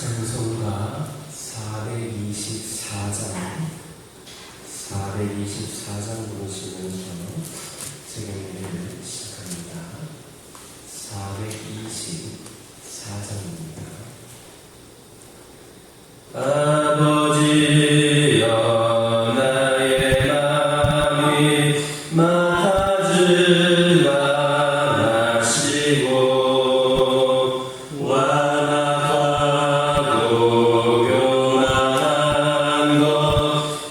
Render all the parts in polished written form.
찬송가 424장 보시면서 제경기를 시작합니다. 424장입니다. 아버지여 나의 맘이 맡아주라 하시고 완악하고 교만한 것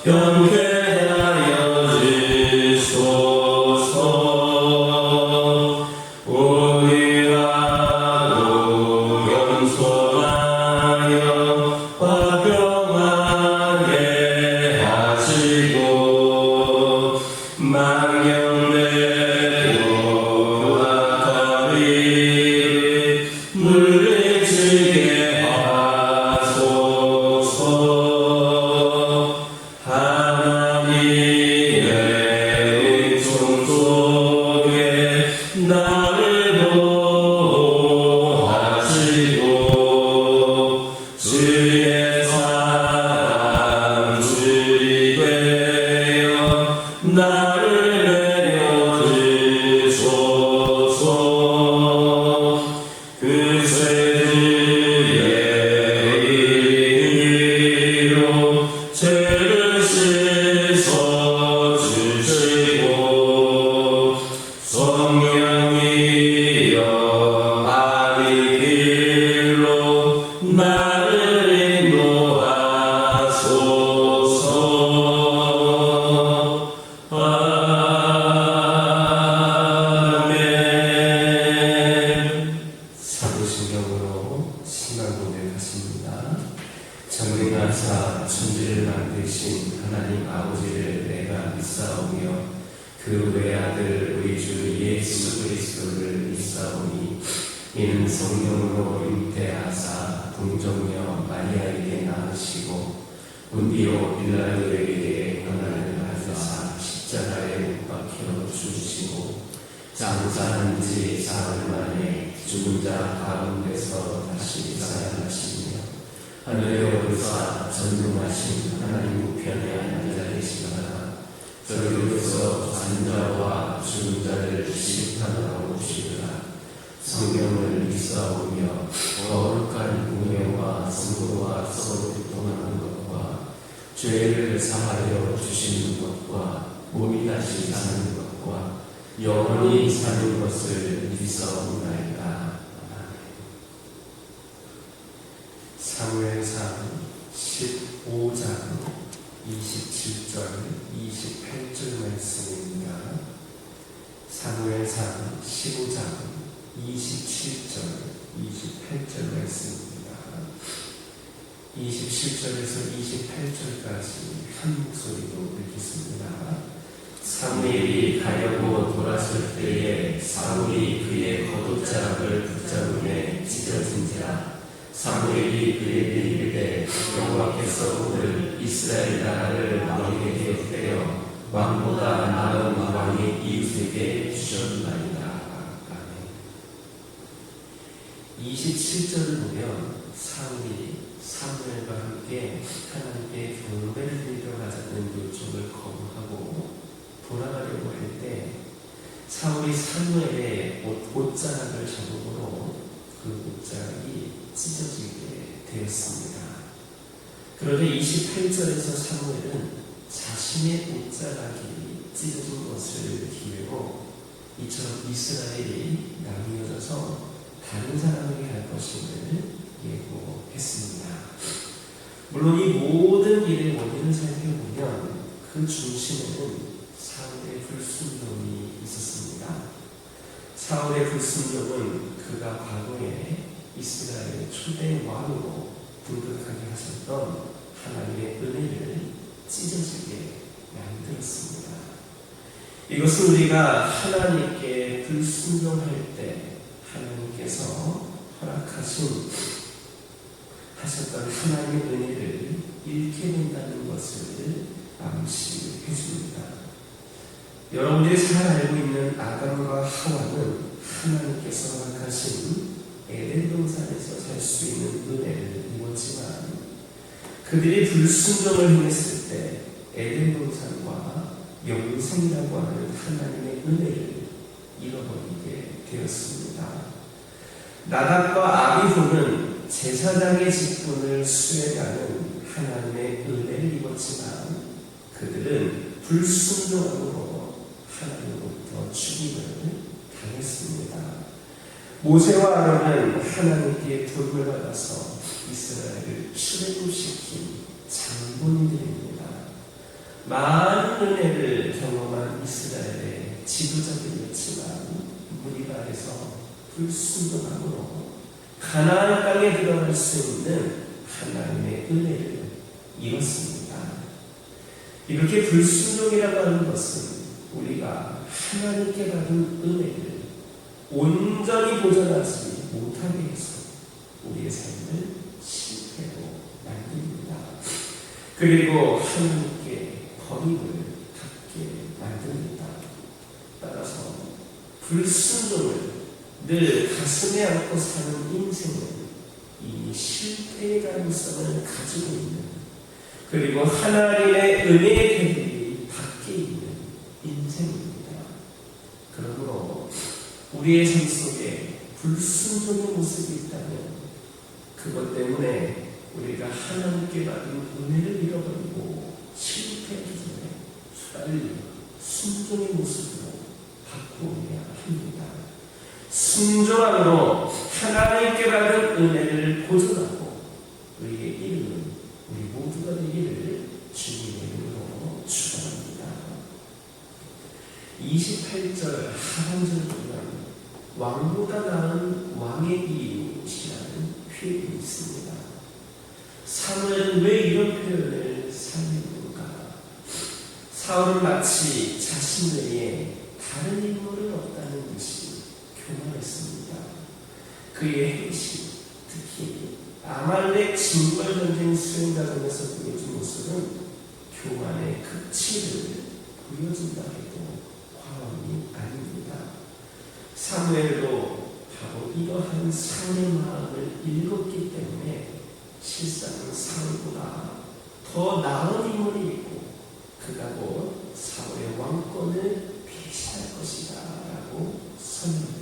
경계하여 주소서. 오일하고 겸손하여 화평하게 하시고 망령되고 악한 일을 물리치게 하소서. 하나님의 은총 속에 나를 보호하시고 주의 사랑 주의 되어 나를 내려주소서. 그 죄주의 이름으로 죄를 씻어주시고 성령이여 아니 길로 나를 인도하소서. 아멘. 사도신경으로 신앙 고백하십니다. 전능하사 천지를 만드신 하나님 아버지를 내가 믿사오며 그 외아들 우리 주 예수 그리스도를 믿사오니 이는 성령으로 잉태하사 동정녀 마리아에게 낳으시고 본디오 빌라도에게 고난을 받으사 십자가에 못 박혀 죽으시고 장사한 지 사흘 만에 죽은 자 가운데서 다시 살아나시며 하늘에 오르사 전능하신 하나님 우편에 앉아 계시다가 저리로서 산자와 죽은 자를 심판하러 오시리라. 성경을 믿사오며 거룩한 공예와 성도와 서로 교통하는 것과 죄를 사하여 주시는 것과 몸이 다시 사는 것과 영원히 사는 것을 믿사옵나이다. 사무엘상 15장 27절 28절 말씀입니다. 사무엘상 15장 27절 28절 말씀입니다. 27절에서 28절까지 한 목소리로 읽겠습니다. 사무엘이 가려고 돌았을 때에 사울이 그의 겉옷자락을 붙잡음에 찢어진지라. 사무엘이 그에게 이르되 여호와께서 오늘 이스라엘 나라를 왕에게 되어 왕보다 나은 왕의 이웃에게 주셨나이다. 27절을 보면 사울이 사무엘과 함께 하나님께 경배를 드리러 가자는 요청을 거부하고 돌아가려고 할 때 사울이 사무엘의 옷자락을 잡음으로 그 옷자락이 찢어지게 되었습니다. 그런데 28절에서 사무엘은 자신의 옷자락이 찢어진 것을 기회로 이처럼 이스라엘이 나뉘어져서 다른 사람에게 할 것임을 예고했습니다. 물론 이 모든 일의 원인을 살펴보면 그 중심에는 사울의 불순종이 있었습니다. 사울의 불순종은 그가 과거에 이스라엘의 초대 왕으로 등극하게 하셨던 하나님의 은혜를 찢어지게 만들었습니다. 이것은 우리가 하나님께 불순종할 때 하나님께서 하셨던 하나님의 은혜를 잃게 된다는 것을 암시해 줍니다. 여러분들이 잘 알고 있는 아담과 하와는 하나님께서 허락하신 에덴 동산에서 살 수 있는 은혜를 입었지만 그들이 불순종을 행했을 때 에덴 동산과 영생이라고 하는 하나님의 은혜를 잃어버리게 되었습니다. 나답과 아비후는 제사장의 직분을 수행하는 하나님의 은혜를 입었지만 그들은 불순종함으로 하나님으로부터 죽임을 당했습니다. 모세와 아론은 하나님께 부름을 받아서 이스라엘을 출애굽시킨 장본인들입니다. 많은 은혜를 경험한 이스라엘의 지도자들이었지만 무리가 해서 불순종함으로 가나안 땅에 들어갈 수 있는 하나님의 은혜를 잃었습니다. 이렇게 불순종이라고 하는 것은 우리가 하나님께 받은 은혜를 온전히 보존하지 못하게 해서 우리의 삶을 실패로 만듭니다. 그리고 하나님께 버림을 받게 만듭니다. 따라서 불순종을 늘 가슴에 안고 사는 인생은 이미 실패의 가능성을 가지고 있는, 그리고 하나님의 은혜의 대립이 밖에 있는 인생입니다. 그러므로 우리의 삶 속에 불순종의 모습이 있다면 그것 때문에 우리가 하나님께 받은 은혜를 잃어버리고 실패하기 전에 빨리 순종의 모습으로 바꾸어야 합니다. 순종함으로 하나님께 받은 은혜를 보존하고 우리의 이름은 우리 모두가 되기를 주님의 이름으로 축원합니다. 28절 하반절을 보면 왕보다 나은 왕의 이웃이라는 표현이 있습니다. 사무엘은 왜 이런 표현을 사용했는가? 사울은 마치 자신 외에 다른 인물은 없다는 듯이 교만했습니다. 그의 행실, 특히 아말렉 진벌 전쟁 수행 과정에서 보여준 모습은 교만의 극치를 보여준다 해도 과언이 아닙니다. 사무엘도 바로 이러한 사울의 마음을 읽었기 때문에 실상은 사울보다 더 나은 인물이 있고 그가 곧 사울의 왕권을 배신할 것이다 라고 선언합니다.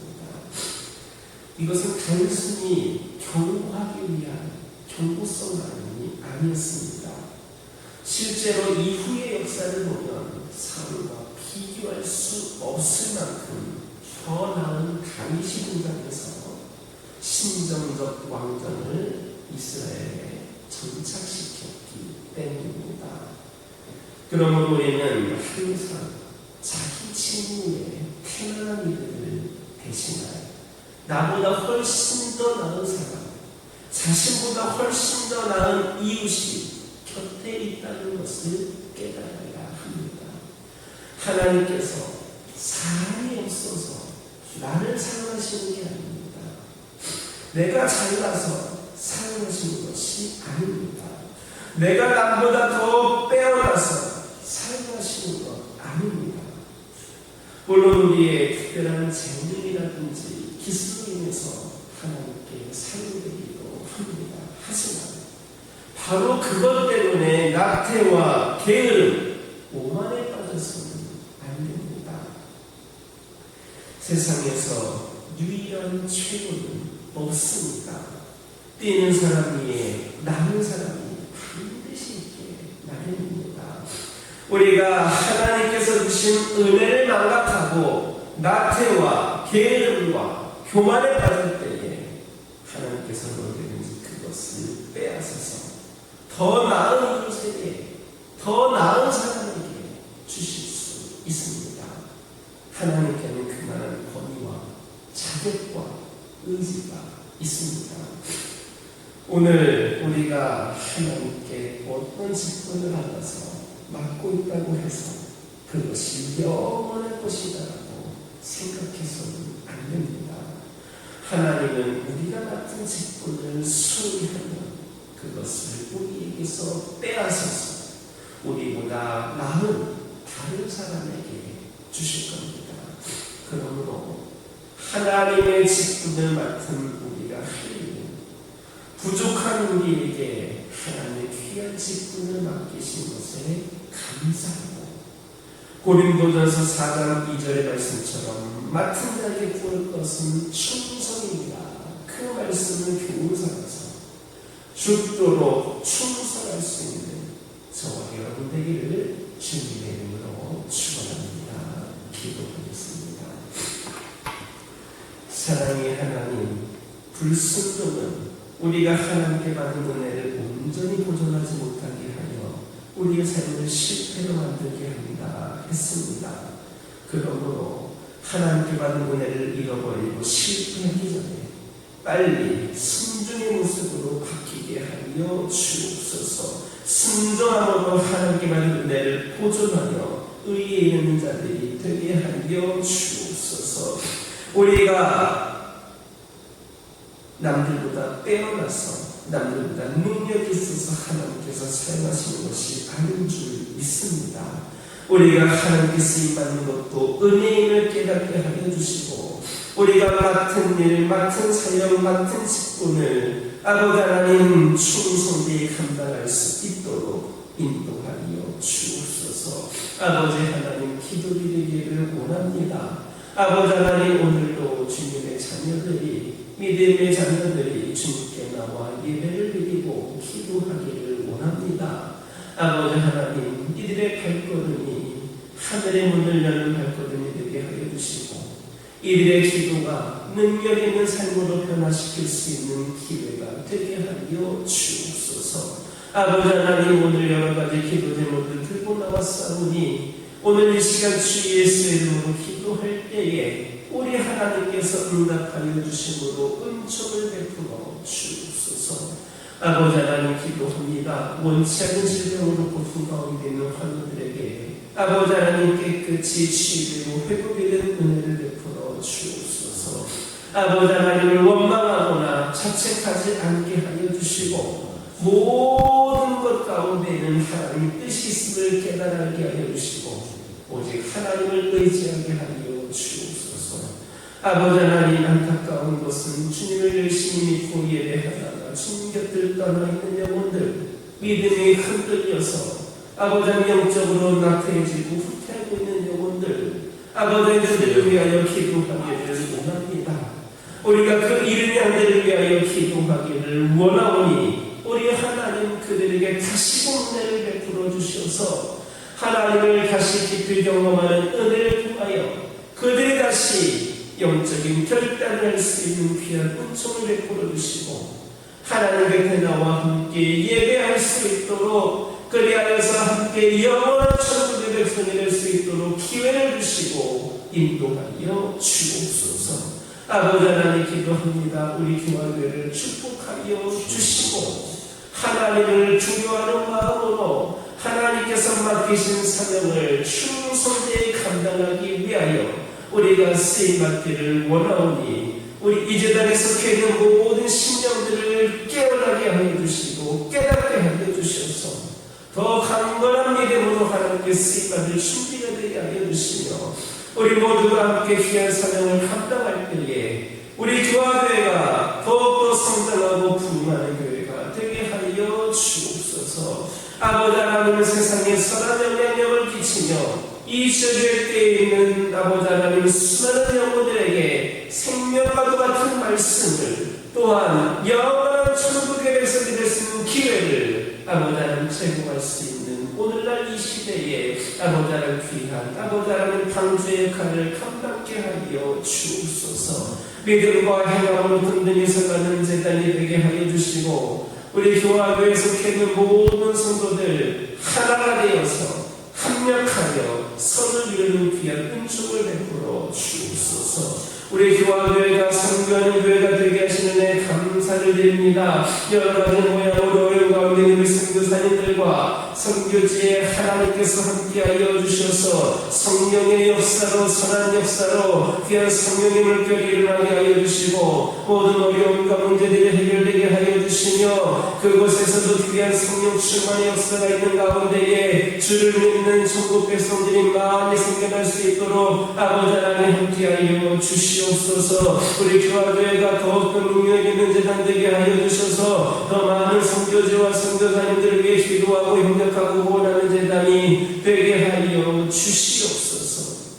이것은 단순히 경고하기 위한 경고성 말이 아니었습니다. 실제로 이후의 역사를 보면 사울과 비교할 수 없을 만큼 더 나은 다윗이 등장해서 신정적 왕정을 이스라엘에 정착시켰기 때문입니다. 그러므로 우리는 항상 자기 친구의 편안한 일들을 대신할 나보다 훨씬 더 나은 사람, 자신보다 훨씬 더 나은 이웃이 곁에 있다는 것을 깨달아야 합니다. 하나님께서 사람이 없어서 나를 사용하시는 게 아닙니다. 내가 잘나서 사용하시는 것이 아닙니다. 내가 남보다 더 빼어나서 사용하시는 것 아닙니다. 물론 우리의 특별한 재능이라든지 기술로 인해서 하나님께 사용되기도 합니다. 하지만 바로 그것 때문에 낙태와 게으름, 오만에 빠져서는 안 됩니다. 세상에서 유일한 최고는 없습니다. 뛰는 사람 위에 남은 사람이 반드시 있게 마련입니다. 우리가 하나님께서 주신 은혜를 망각하고 낙태와 게으름과 교만에 빠질 때에 하나님께서 언제든지 그것을 빼앗아서 더 나은 이웃에게, 더 나은 사람에게 주실 수 있습니다. 하나님께는 그만한 권위와 자격과 의지가 있습니다. 오늘 우리가 하나님께 어떤 직분을 받아서 맡고 있다고 해서 그것이 영원할 것이다라고 생각해서는 안 됩니다. 하나님은 우리가 맡은 직분을 수행하면 그것을 우리에게서 빼앗아서 우리보다 나은 다른 사람에게 주실 겁니다. 그러므로 하나님의 직분을 맡은 우리가 부족한 우리에게 하나님의 귀한 직분을 맡기신 것에 감사하고, 고린도전서 4장 2절의 말씀처럼 맡은 자에게 구할 것은 충성입니다. 그 말씀을 교훈삼아서 죽도록 충성할 수 있는 저와 여러분 되기를 주님의 이름으로 축원합니다. 기도하겠습니다. 사랑의 하나님, 불순종은 우리가 하나님께 받은 은혜를 온전히 보존하지 못하게 하여 우리의 삶을 실패로 만들게 합니다 했습니다. 그러므로 하나님께 받은 은혜를 잃어버리고 실패하기 전에 빨리 순종의 모습으로 바뀌게 하여 주옵소서. 순종함으로 하나님께 받은 은혜를 보존하며 의에 있는 자들이 되게 하여 주옵소서. 우리가 남들보다 빼어나서 남들보다 능력이 있어서 하나님께서 사용하시는 것이 아닌 줄 믿습니다. 우리가 하나님께 쓰임받는 것도 은혜임을 깨닫게 하여 주시고, 우리가 맡은 일, 맡은 사역, 맡은 직분을 아버지 하나님 충성되게 감당할 수 있도록 인도하여 주옵소서. 아버지 하나님 기도드리기를 원합니다. 아버지 하나님 오늘도 주님의 자녀들이, 믿음의 자녀들이 주님께 나와 예배를 드리고 기도하기를 원합니다. 아버지 하나님, 이들의 발걸음이 하늘의 문을 여는 발걸음이 되게 하여 주시고, 이들의 기도가 능력 있는 삶으로 변화시킬 수 있는 기회가 되게 하여 주옵소서. 아버지 하나님, 오늘 여러 가지 기도 제목을 들고 나왔사오니 오늘 이 시간 주 예수의 이름으로 기도할 때에 우리 하나님께서 응답하여 주심으로 은총을 베풀어 주옵소서. 아버지 하나님 기도합니다. 원치 않는 질병으로 고통 가운데 있는 환우들에게 아버지 하나님 깨끗이 치유되고 회복이 되는 은혜를 베풀어 주옵소서. 아버지 하나님을 원망하거나 자책하지 않게 하여 주시고, 모든 것 가운데에는 하나님 뜻이 있음을 깨달게 하여 주시고, 오직 하나님을 의지하게 하여 주옵소서. 아버지 하나님, 안타까운 것은 주님을 열심히 믿고 예배하다가 주님 곁을 떠나 있는 영혼들, 믿음이 흔들려서 아버지 영적으로 나태해지고 후퇴하고 있는 영혼들, 아버지 그들을 위하여 기도하기를 원합니다. 우리가 그 이른 양들을 위하여 기도하기를 원하오니 우리 하나님 그들에게 다시 은혜를 베풀어 주셔서 하나님을 다시 깊이 경험하는 은혜를 통하여 그들이 다시 영적인 결단을 할 수 있는 귀한 은총을 베풀어 주시고, 하나님 곁에 나와 함께 예배할 수 있도록, 그리하여서 함께 영원한 천국의 백성이 될 수 있도록 기회를 주시고 인도하여 주옵소서. 아버지 하나님 기도합니다. 우리 교회를 축복하여 주시고, 하나님을 중요하는 마음으로 하나님께서 맡기신 사명을 충성되게 감당하기 위하여 우리가 쓰임받기를 원하오니, 우리 이 재단에 속해 있는 모든 심령들을 깨어나게 하여 주시고 깨닫게 하여 주셔서 더 강건한 믿음으로 하나님께 쓰임받을 준비가 되게 하여 주시며, 우리 모두가 함께 귀한 사명을 감당할 때에 우리 교화교회가 더욱더 성장하고 부흥하는 교회가 되게 하여 주옵소서. 아버지 하나님은 세상에 선한 영향력을 끼치며 이 지역의 때에 있는 아버지 하나님 수많은 영혼들에게 생명과도 같은 말씀을, 또한 영원한 천국의 백성이 될 수 있는 기회를 아버지 하나님 제공할 수 있는 오늘날 이 시대에 아버지 하나님 귀한 아버지 하나님 방주의 역할을 감당케 하여 주옵소서. 믿음과 행함으로 든든히 서가는 재단이 되게 하여 주시고, 우리 교화교회에 속해 있는 모든 성도들 하나가 되어서 합력하여 선을 이루는 귀한 은총을 베풀어 주옵소서. 우리 교화교회가 선교하는 교회가 되게 하시는 애 감사를 드립니다. 여러 가지 모양으로 어려운 가운데 있는 우리 선교사님들과 선교지에 하나님께서 함께하여 주셔서 성령의 역사로 선한 역사로 귀한 성령의 물결이 일어나게 하여 주시고 모든 어려움과 문제들이 해결되게 하여 주시며 그곳에서도 귀한 성령 충만의 역사가 있는 가운데에 주를 믿는 천국 백성들이 많이 생겨날 수 있도록 아버지 하나님 함께하여 주시옵소서. 우리 교화교회가 더욱더 능력 있는 재단 되게 하여 주셔서 더 많은 선교지와 선교사님들을 위해 기도하고 협력하고 원하는 재단이 되게 하여 주시옵소서.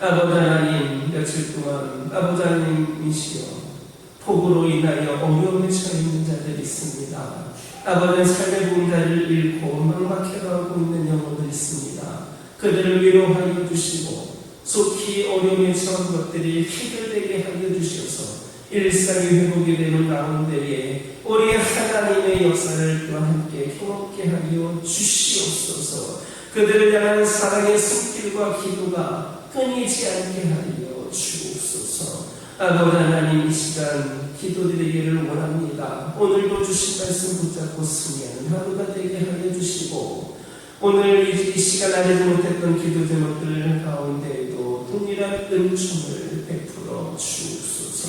아버지 하나님, 며칠 동안 아버지 하나님이시여 폭우로 인하여 어려움에 처해 있는 자들이 있습니다. 아버지는 삶의 보험자를 잃고 막막해가고 있는 영혼들이 있습니다. 그들을 위로하여 주시고 속히 어려움에 처한 것들이 해결되게 하여 주셔서 일상이 회복이 되는 가운데에 우리 하나님의 역사를 또한 함께 경험케 하여 주시옵소서. 그들을 향한 사랑의 손길과 기도가 끊이지 않게 하여 주옵소서. 아버지 하나님, 이 시간 기도드리기를 원합니다. 오늘도 주신 말씀 붙잡고 승리하는 하루가 되게 하여 주시고 오늘 이 시간 알지 못했던 기도 제목들 가운데에도 동일한 은총을 베풀어 주옵소서.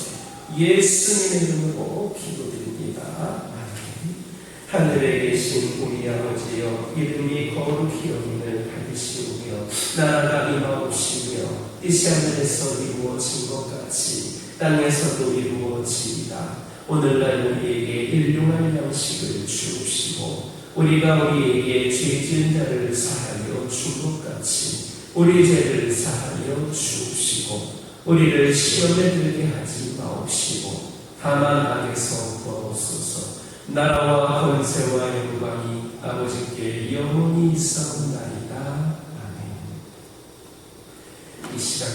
예수님의 이름으로 기도드립니다. 하늘에 계신 우리 아버지여, 이름이 거룩히 여김을 받으시오며 나라가 임하옵시며 뜻이 하늘에서 이루어진 것 같이 땅에서도 이루어지이다. 오늘날 우리에게 일용할 양식을 주옵시고 우리가 우리에게 죄 지은 자를 사하여 준 것 같이 우리 죄를 사하여 주옵시고 우리를 시험에 들게 하지 마옵시고 다만 악에서 구하옵소서. 나라와 권세와 영광이 아버지께 영원히 있사옵나이다. 아멘. 이 시간